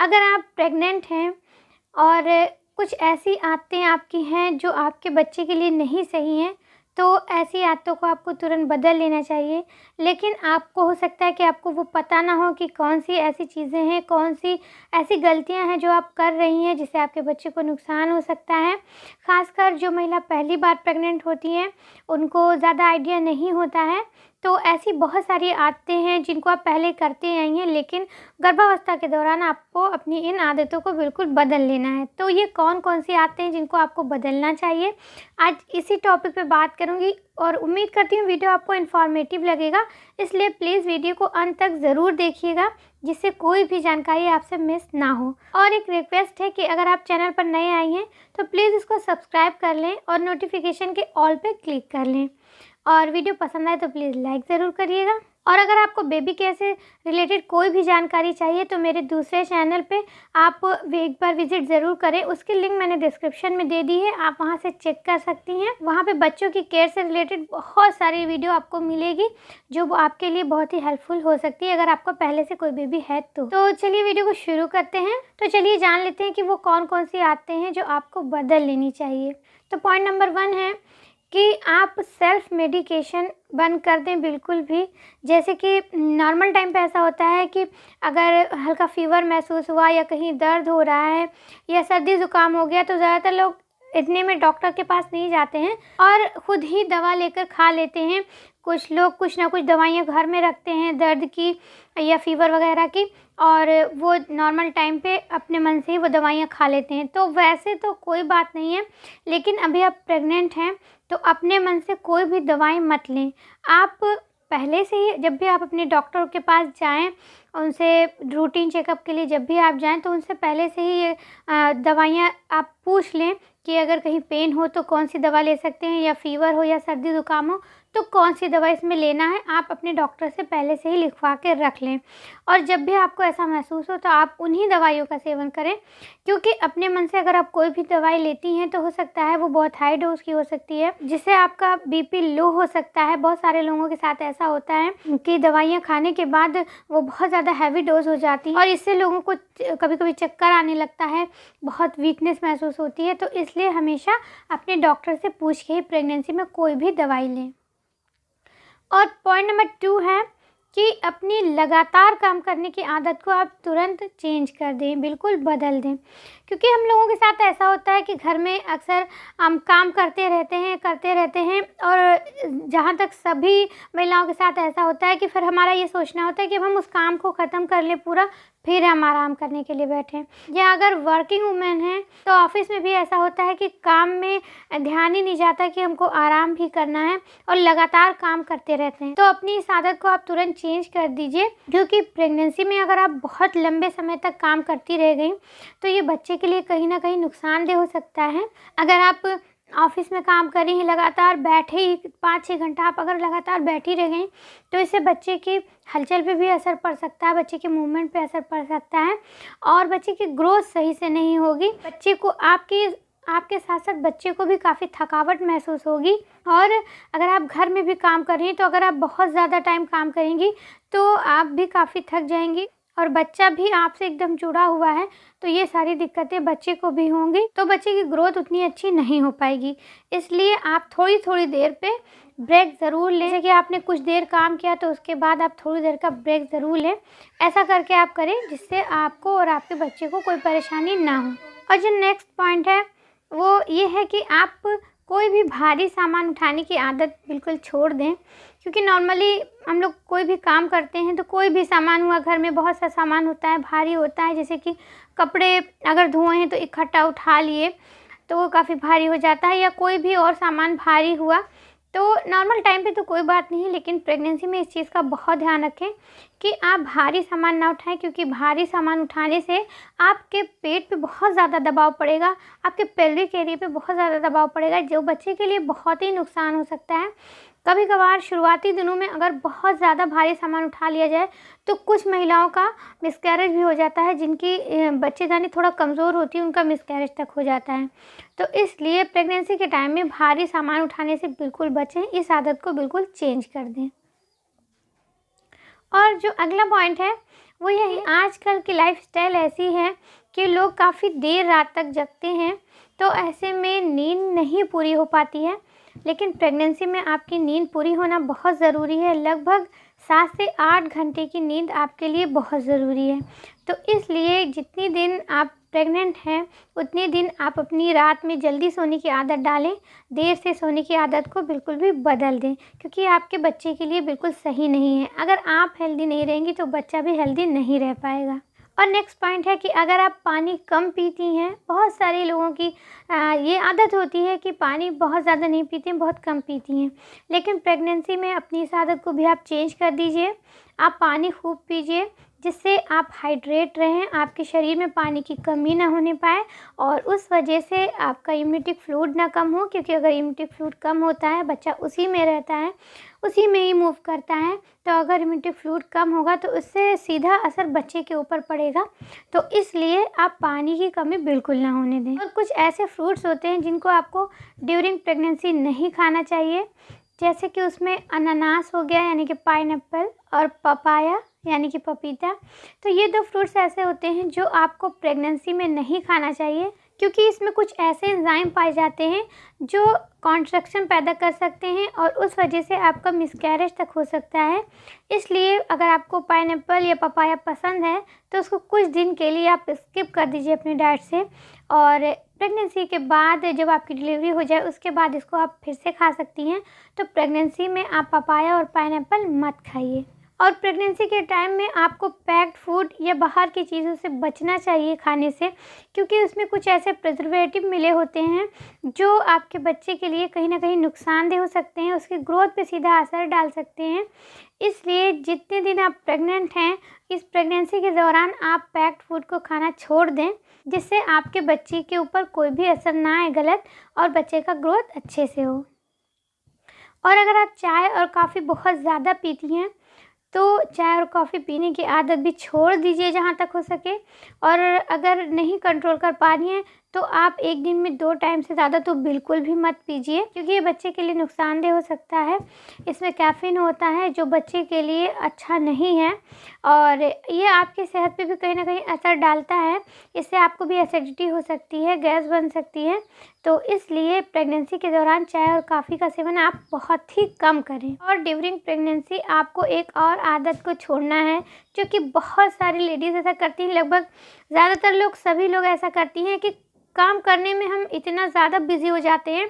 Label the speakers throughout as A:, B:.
A: अगर आप प्रेग्नेंट हैं और कुछ ऐसी आदतें आपकी हैं जो आपके बच्चे के लिए नहीं सही हैं, तो ऐसी आदतों को आपको तुरंत बदल लेना चाहिए। लेकिन आपको हो सकता है कि आपको वो पता ना हो कि कौन-सी ऐसी चीज़ें हैं, कौन-सी ऐसी गलतियाँ हैं जो आप कर रही हैं जिससे आपके बच्चे को नुकसान हो सकता है। ख़ासकर जो महिला पहली बार प्रेग्नेंट होती हैं, उनको ज़्यादा आइडिया नहीं होता है। तो ऐसी बहुत सारी आदतें हैं जिनको आप पहले करते आई हैं, लेकिन गर्भावस्था के दौरान आपको अपनी इन आदतों को बिल्कुल बदल लेना है। तो ये कौन-कौन सी आदतें हैं जिनको आपको बदलना चाहिए, आज इसी टॉपिक पे बात करूँगी और उम्मीद करती हूँ वीडियो आपको इन्फॉर्मेटिव लगेगा। इसलिए प्लीज़ वीडियो को अंत तक ज़रूर देखिएगा, जिससे कोई भी जानकारी आपसे मिस ना हो। और एक रिक्वेस्ट है कि अगर आप चैनल पर नए आई हैं तो प्लीज़ इसको सब्सक्राइब कर लें और नोटिफिकेशन के ऑल पे क्लिक कर लें। और वीडियो पसंद आए तो प्लीज़ लाइक ज़रूर करिएगा। और अगर आपको बेबी केयर से रिलेटेड कोई भी जानकारी चाहिए तो मेरे दूसरे चैनल पे आप एक बार विज़िट ज़रूर करें। उसकी लिंक मैंने डिस्क्रिप्शन में दे दी है, आप वहाँ से चेक कर सकती हैं। वहाँ पे बच्चों की केयर से रिलेटेड बहुत सारी वीडियो आपको मिलेगी जो आपके लिए बहुत ही हेल्पफुल हो सकती है अगर आपको पहले से कोई बेबी है तो चलिए वीडियो को शुरू करते हैं। तो चलिए जान लेते हैं कि वो कौन-कौन सी आदतें हैं जो आपको बदल लेनी चाहिए। तो पॉइंट नंबर 1 है कि आप सेल्फ मेडिकेशन बंद कर दें बिल्कुल भी। जैसे कि नॉर्मल टाइम पे ऐसा होता है कि अगर हल्का फ़ीवर महसूस हुआ या कहीं दर्द हो रहा है या सर्दी ज़ुकाम हो गया तो ज़्यादातर लोग इतने में डॉक्टर के पास नहीं जाते हैं और ख़ुद ही दवा लेकर खा लेते हैं। कुछ लोग कुछ ना कुछ दवाइयाँ घर में रखते हैं दर्द की या फ़ीवर वगैरह की, और वो नॉर्मल टाइम पे अपने मन से ही वो दवाइयाँ खा लेते हैं। तो वैसे तो कोई बात नहीं है, लेकिन अभी आप प्रेग्नेंट हैं तो अपने मन से कोई भी दवाई मत लें। आप पहले से ही जब भी आप अपने डॉक्टर के पास जाएं, उनसे रूटीन चेकअप के लिए जब भी आप जाएं तो उनसे पहले से ही ये दवाइयाँ आप पूछ लें कि अगर कहीं पेन हो तो कौन सी दवा ले सकते हैं, या फ़ीवर हो या सर्दी ज़ुकाम हो तो कौन सी दवा इसमें लेना है, आप अपने डॉक्टर से पहले से ही लिखवा के रख लें। और जब भी आपको ऐसा महसूस हो तो आप उन्हीं दवाइयों का सेवन करें, क्योंकि अपने मन से अगर आप कोई भी दवाई लेती हैं तो हो सकता है वो बहुत हाई डोज़ की हो सकती है, जिससे आपका बीपी लो हो सकता है। बहुत सारे लोगों के साथ ऐसा होता है कि दवाइयाँ खाने के बाद वो बहुत ज़्यादा हैवी डोज़ हो जाती है और इससे लोगों को कभी-कभी चक्कर आने लगता है, बहुत वीकनेस महसूस होती है। तो इसलिए हमेशा अपने डॉक्टर से पूछ के ही प्रेगनेंसी में कोई भी दवाई लें। और पॉइंट नंबर 2 है कि अपनी लगातार काम करने की आदत को आप तुरंत चेंज कर दें, बिल्कुल बदल दें। क्योंकि हम लोगों के साथ ऐसा होता है कि घर में अक्सर हम काम करते रहते हैं और जहाँ तक सभी महिलाओं के साथ ऐसा होता है कि फिर हमारा ये सोचना होता है कि अब हम उस काम को ख़त्म कर लें पूरा, फिर हम आराम करने के लिए बैठें। या अगर वर्किंग वुमेन हैं तो ऑफ़िस में भी ऐसा होता है कि काम में ध्यान ही नहीं जाता कि हमको आराम भी करना है और लगातार काम करते रहते हैं। तो अपनी इस आदत को आप तुरंत चेंज कर दीजिए, क्योंकि प्रेगनेंसी में अगर आप बहुत लंबे समय तक काम करती रह गई तो ये बच्चे के लिए कहीं ना कहीं नुकसानदेह हो सकता है। अगर आप ऑफ़िस में काम कर रही हैं, लगातार बैठे ही 5-6 घंटा आप अगर लगातार बैठी रह गई तो इससे बच्चे की हलचल पे भी असर पड़ सकता है, बच्चे के मूवमेंट पे असर पड़ सकता है और बच्चे की ग्रोथ सही से नहीं होगी। बच्चे को आपके साथ साथ बच्चे को भी काफ़ी थकावट महसूस होगी। और अगर आप घर में भी काम कर रही हैं तो अगर आप बहुत ज़्यादा टाइम काम करेंगी तो आप भी काफ़ी थक जाएंगी और बच्चा भी आपसे एकदम जुड़ा हुआ है, तो ये सारी दिक्कतें बच्चे को भी होंगी, तो बच्चे की ग्रोथ उतनी अच्छी नहीं हो पाएगी। इसलिए आप थोड़ी देर पे ब्रेक ज़रूर लें। जैसे कि आपने कुछ देर काम किया तो उसके बाद आप थोड़ी देर का ब्रेक ज़रूर लें। ऐसा करके आप करें जिससे आपको और आपके बच्चे को कोई परेशानी ना हो। और जो नेक्स्ट पॉइंट है वो ये है कि आप कोई भी भारी सामान उठाने की आदत बिल्कुल छोड़ दें। क्योंकि नॉर्मली हम लोग कोई भी काम करते हैं तो कोई भी सामान हुआ, घर में बहुत सा सामान होता है, भारी होता है। जैसे कि कपड़े अगर धोए हैं तो इकट्ठा उठा लिए तो वो काफ़ी भारी हो जाता है, या कोई भी और सामान भारी हुआ तो नॉर्मल टाइम पे तो कोई बात नहीं, लेकिन प्रेगनेंसी में इस चीज़ का बहुत ध्यान रखें कि आप भारी सामान ना उठाएं, क्योंकि भारी सामान उठाने से आपके पेट पे बहुत ज़्यादा दबाव पड़ेगा, आपके पेल्विक एरिया पे बहुत ज़्यादा दबाव पड़ेगा, जो बच्चे के लिए बहुत ही नुकसान हो सकता है। कभी कभार शुरुआती दिनों में अगर बहुत ज़्यादा भारी सामान उठा लिया जाए तो कुछ महिलाओं का मिसकैरेज भी हो जाता है, जिनकी बच्चेदानी थोड़ा कमज़ोर होती है उनका मिसकैरेज तक हो जाता है। तो इसलिए प्रेगनेंसी के टाइम में भारी सामान उठाने से बिल्कुल बचें, इस आदत को बिल्कुल चेंज कर दें। और जो अगला पॉइंट है वो यही आजकल की लाइफ़स्टाइल ऐसी है कि लोग काफ़ी देर रात तक जगते हैं, तो ऐसे में नींद नहीं पूरी हो पाती है। लेकिन प्रेगनेंसी में आपकी नींद पूरी होना बहुत ज़रूरी है। लगभग 7 से 8 घंटे की नींद आपके लिए बहुत ज़रूरी है। तो इसलिए जितनी दिन आप प्रेग्नेंट हैं, उतने दिन आप अपनी रात में जल्दी सोने की आदत डालें, देर से सोने की आदत को बिल्कुल भी बदल दें, क्योंकि आपके बच्चे के लिए बिल्कुल सही नहीं है। अगर आप हेल्दी नहीं रहेंगी तो बच्चा भी हेल्दी नहीं रह पाएगा। और नेक्स्ट पॉइंट है कि अगर आप पानी कम पीती हैं, बहुत सारे लोगों की ये आदत होती है कि पानी बहुत ज़्यादा नहीं पीते हैं, बहुत कम पीती हैं। लेकिन प्रेगनेंसी में अपनी इस आदत को भी आप चेंज कर दीजिए। आप पानी खूब पीजिए, जिससे आप हाइड्रेट रहें, आपके शरीर में पानी की कमी ना होने पाए और उस वजह से आपका इम्यूनिटी फ्लूइड ना कम हो, क्योंकि अगर इम्यूनिटी फ्लूइड कम होता है, बच्चा उसी में रहता है, उसी में ही मूव करता है, तो अगर इम्यूनिटी फ्लूइड कम होगा तो उससे सीधा असर बच्चे के ऊपर पड़ेगा। तो इसलिए आप पानी की कमी बिल्कुल ना होने दें। और कुछ ऐसे फ्रूट्स होते हैं जिनको आपको ड्यूरिंग प्रेगनेंसी नहीं खाना चाहिए, जैसे कि उसमें अनानास हो गया यानी कि पाइनएप्पल, और पपाया यानी कि पपीता। तो ये 2 फ्रूट्स ऐसे होते हैं जो आपको प्रेगनेंसी में नहीं खाना चाहिए, क्योंकि इसमें कुछ ऐसे एंजाइम पाए जाते हैं जो कॉन्ट्रैक्शन पैदा कर सकते हैं और उस वजह से आपका मिसकैरेज तक हो सकता है। इसलिए अगर आपको पाइनएप्पल या पपाया पसंद है तो उसको कुछ दिन के लिए आप स्किप कर दीजिए अपनी डाइट से, और प्रेगनेंसी के बाद जब आपकी डिलीवरी हो जाए उसके बाद इसको आप फिर से खा सकती हैं। तो प्रेगनेंसी में आप पपाया और पाइनएप्पल मत खाइए। और प्रेगनेंसी के टाइम में आपको पैक्ड फूड या बाहर की चीज़ों से बचना चाहिए खाने से, क्योंकि उसमें कुछ ऐसे प्रिजर्वेटिव मिले होते हैं जो आपके बच्चे के लिए कहीं ना कहीं नुकसानदेह हो सकते हैं, उसकी ग्रोथ पे सीधा असर डाल सकते हैं। इसलिए जितने दिन आप प्रेग्नेंट हैं, इस प्रेगनेंसी के दौरान आप पैक्ड फूड को खाना छोड़ दें, जिससे आपके बच्चे के ऊपर कोई भी असर ना आए गलत, और बच्चे का ग्रोथ अच्छे से हो। और अगर आप चाय और कॉफ़ी बहुत ज़्यादा पीती हैं तो चाय और कॉफ़ी पीने की आदत भी छोड़ दीजिए जहाँ तक हो सके। और अगर नहीं कंट्रोल कर पा रही हैं तो आप एक दिन में 2 टाइम से ज़्यादा तो बिल्कुल भी मत पीजिए, क्योंकि ये बच्चे के लिए नुकसानदेह हो सकता है। इसमें कैफ़ीन होता है जो बच्चे के लिए अच्छा नहीं है, और ये आपकी सेहत पे भी कहीं ना कहीं असर डालता है। इससे आपको भी एसिडिटी हो सकती है, गैस बन सकती है। तो इसलिए प्रेगनेंसी के दौरान चाय और कॉफ़ी का सेवन आप बहुत ही कम करें। और ड्यूरिंग प्रेगनेंसी आपको एक और आदत को छोड़ना है, जो कि बहुत सारी लेडीज़ ऐसा करती हैं, लगभग ज़्यादातर लोग, सभी लोग ऐसा करती हैं कि काम करने में हम इतना ज़्यादा बिज़ी हो जाते हैं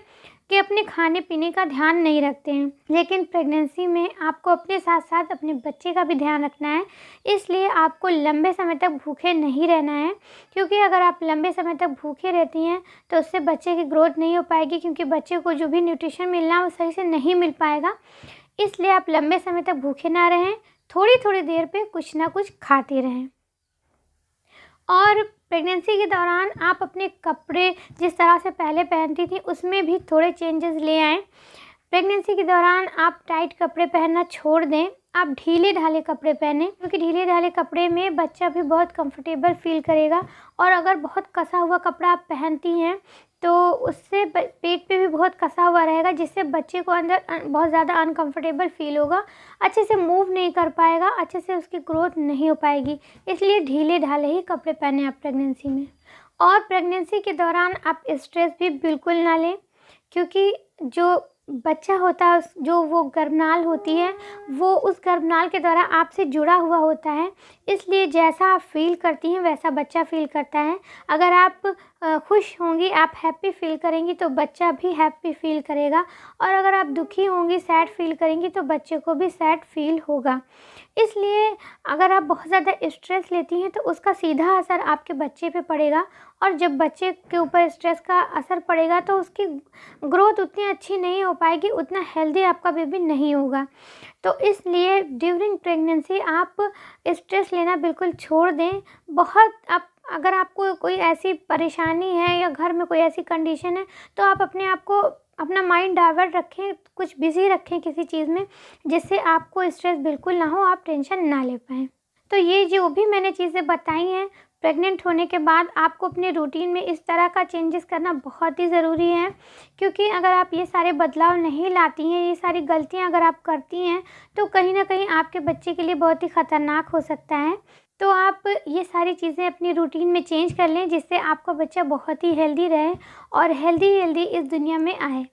A: कि अपने खाने पीने का ध्यान नहीं रखते हैं। लेकिन प्रेगनेंसी में आपको अपने साथ साथ अपने बच्चे का भी ध्यान रखना है। इसलिए आपको लंबे समय तक भूखे नहीं रहना है, क्योंकि अगर आप लंबे समय तक भूखे रहती हैं तो उससे बच्चे की ग्रोथ नहीं हो पाएगी, क्योंकि बच्चे को जो भी न्यूट्रिशन मिलना है वो सही से नहीं मिल पाएगा। इसलिए आप लंबे समय तक भूखे ना रहें, थोड़ी थोड़ी देर पे कुछ ना कुछ खाते रहें। और प्रेगनेंसी के दौरान आप अपने कपड़े जिस तरह से पहले पहनती थी उसमें भी थोड़े चेंजेस ले आएँ। प्रेगनेंसी के दौरान आप टाइट कपड़े पहनना छोड़ दें, आप ढीले ढाले कपड़े पहनें, क्योंकि ढीले ढाले कपड़े में बच्चा भी बहुत कंफर्टेबल फील करेगा। और अगर बहुत कसा हुआ कपड़ा आप पहनती हैं तो उससे पेट पे भी बहुत कसा हुआ रहेगा, जिससे बच्चे को अंदर बहुत ज़्यादा अनकंफर्टेबल फील होगा, अच्छे से मूव नहीं कर पाएगा, अच्छे से उसकी ग्रोथ नहीं हो पाएगी। इसलिए ढीले ढाले ही कपड़े पहने आप प्रेगनेंसी में। और प्रेगनेंसी के दौरान आप स्ट्रेस भी बिल्कुल ना लें, क्योंकि जो बच्चा होता है, जो वो गर्भनाल होती है, वो उस गर्भनाल के द्वारा आपसे जुड़ा हुआ होता है। इसलिए जैसा आप फील करती हैं वैसा बच्चा फील करता है। अगर आप खुश होंगी, आप हैप्पी फील करेंगी तो बच्चा भी हैप्पी फील करेगा, और अगर आप दुखी होंगी, सैड फील करेंगी तो बच्चे को भी सैड फील होगा। इसलिए अगर आप बहुत ज़्यादा स्ट्रेस लेती हैं तो उसका सीधा असर आपके बच्चे पे पड़ेगा, और जब बच्चे के ऊपर स्ट्रेस का असर पड़ेगा तो उसकी ग्रोथ उतनी अच्छी नहीं हो पाएगी, उतना हेल्दी आपका बेबी नहीं होगा। तो इसलिए ड्यूरिंग प्रेगनेंसी आप स्ट्रेस लेना बिल्कुल छोड़ दें। बहुत आप अगर आपको कोई ऐसी परेशानी है या घर में कोई ऐसी कंडीशन है तो आप अपने आप को, अपना माइंड डाइवर्ट रखें, कुछ बिज़ी रखें किसी चीज़ में, जिससे आपको स्ट्रेस बिल्कुल ना हो, आप टेंशन ना ले पाएँ। तो ये जो भी मैंने चीज़ें बताई हैं, प्रेग्नेंट होने के बाद आपको अपने रूटीन में इस तरह का चेंजेस करना बहुत ही ज़रूरी है, क्योंकि अगर आप ये सारे बदलाव नहीं लाती हैं, ये सारी गलतियाँ अगर आप करती हैं, तो कहीं न कहीं आपके बच्चे के लिए बहुत ही ख़तरनाक हो सकता है। तो आप ये सारी चीज़ें अपनी रूटीन में चेंज कर लें, जिससे आपका बच्चा बहुत ही हेल्दी रहे और हेल्दी-हेल्दी इस दुनिया में आए।